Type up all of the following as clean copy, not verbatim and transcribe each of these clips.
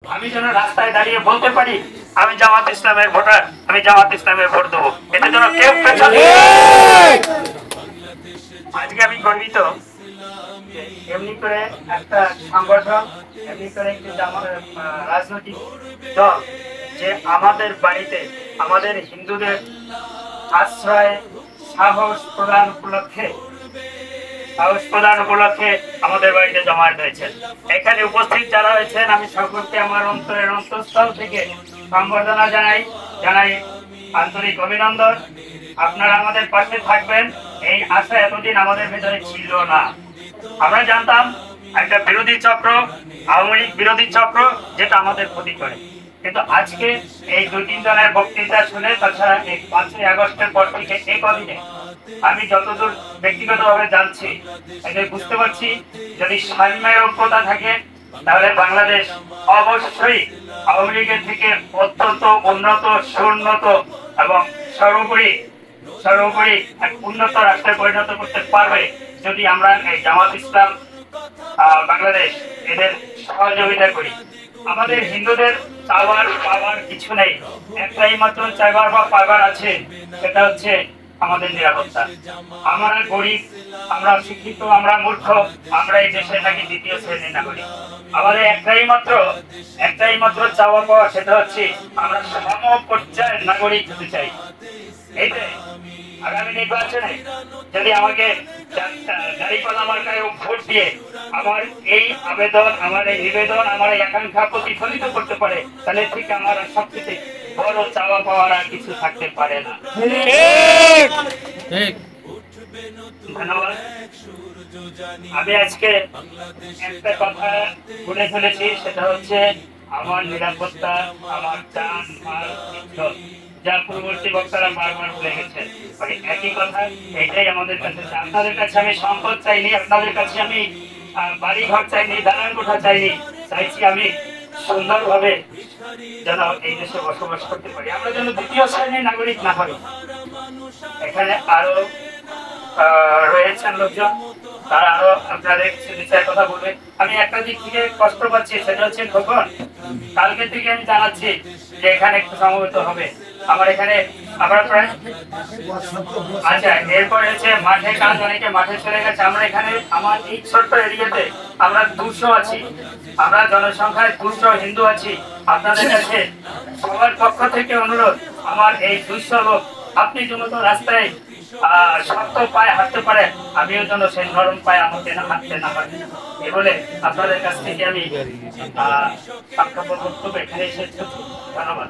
আমি যেন রাস্তায় দাঁড়িয়ে বলতে পারি আমি জামাত ইসলামের ভোটার, আমি জামাত ইসলামের ভোট দেবো, এটা যেন কেউ পেছনে। আজকে আমি গর্বিত এমনি করে একটা সংগঠন, এমনি করে একটি রাজনৈতিক দল যে আমাদের বাড়িতে আমাদের হিন্দুদের আশ্রয় সাহস প্রদান উপলক্ষে আমাদের বাড়িতে জমায়েত হয়েছে। এখানে উপস্থিত যারা হয়েছেন আমি সকলকে আমার অন্তরের অন্তঃস্থল থেকে সম্বর্ধনা জানাই আন্তরিক অভিনন্দন। আপনারা আমাদের পাশে থাকবেন এই আশা এতদিন আমাদের ভেতরে ছিল না। আমরা জানতাম একটা বিরোধী চক্র, আওয়ামী লীগ বিরোধী চক্র, যেটা আমাদের ক্ষতি করে। কিন্তু আজকে এই 2-3 জনের বক্তৃতা শুনে, তাছাড়া এই 5ই আগস্টের পর থেকে এই কদিনে আমি যতদূর ব্যক্তিগতভাবে জানছি, এটা বুঝতে পারছি যদি সাম্যের ঐক্যতা থাকে তাহলে বাংলাদেশ অবশ্যই আওয়ামী লীগের থেকে অত্যন্ত উন্নত, সুন্নত এবং সর্বোপরি এক উন্নত রাষ্ট্রে পরিণত করতে পারবে যদি আমরা এই জামাত ইসলাম বাংলাদেশ এদের সহযোগিতা করি। আমাদের হিন্দুদের চাওয়ার পাওয়ার কিছু নেই, একটাই মাত্র চাইবার বা পাইবার আছে, সেটা হচ্ছে আমাদের নিরাপত্তা। আমরা গরিব, আমরা শিক্ষিত, আমরা মূর্খ, আমরা এই দেশে নাকি 2য় শ্রেণীর নাগরিক। আমাদের একটাই মাত্র চাওয়া পাওয়া, সেটা হচ্ছে আমরা সম পর্যায়ের নাগরিক হতে চাই। এইতে আগামী নির্বাচনে যদি আমাকে দাঁড়িপাল্লা মার্কায় ভোট দিয়ে আমার এই আবেদন, আমার এই নিবেদন, আমার এই আকাঙ্ক্ষা প্রতিফলিত করতে পারে, তাহলে ঠিক আমার সবচেয়ে বড় চাওয়া পাওয়ার আর কিছু থাকতে পারে না। ধন্যবাদ। আমি আজকে একটা কথা বলে ফেলেছি, সেটা হচ্ছে আমার নিরাপত্তা, আমার জান মাল ইজ্জত, যা পূর্ববর্তী বক্তারা বারবার বলে গেছেন একই কথা। এটাই আমাদের কাছে। আপনাদের কাছে আমি সম্পদ চাইনি, আপনাদের কাছে আমি বাড়ি ঘর চাইনি, দালান কোঠা চাইনি, চাইছি আমি সুন্দরভাবে যেন এই দেশে বসবাস করতে পারি, আমরা যেন 2য় শ্রেণীর নাগরিক না হই। এখানে আরো রয়েছেন লোকজন, তারা আরো আপনাদের বিষয়ে কথা বলবে। আমি একটা দিক থেকে কষ্ট পাচ্ছি, সেটা হচ্ছে খোকন, কালকে থেকে আমি জানাচ্ছি যে এখানে একটু সমবেত হবে আমার এখানে। আমরা প্রায় আচ্ছা, এরপর হচ্ছে মাঠে কাজ, অনেকে মাঠে চলে গেছে। আমরা এখানে আমার এই ছোট্ট এরিয়াতে আমরা 200 আছি, আমরা জনসংখ্যায় 200 হিন্দু আছি। আপনাদের কাছে সবার পক্ষ থেকে অনুরোধ, আমার এই 200 লোক আপনি যেন তো রাস্তায় শক্ত পায়ে হাঁটতে পারে, আমিও যেন সেই নরম পায়ে আমাকে হাঁটতে না পারি। এই বলে আপনাদের কাছ থেকে আমি সংক্ষেপ বক্তব্য এখানে শেষ করছি। ধন্যবাদ।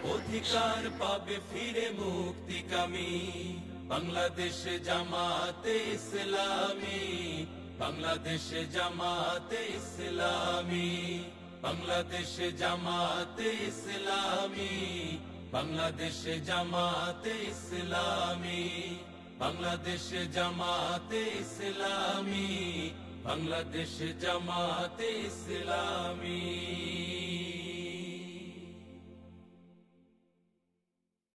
বাংলাদেশ জামাতে ইসলামী, বাংলাদেশ জামাতে ইসলামী, বাংলাদেশ জামাতে ইসলামী, বাংলাদেশ জামাতে ইসলামী, বাংলাদেশ জামাতে ইসলামী, বাংলাদেশ জামাতে ইসলামী।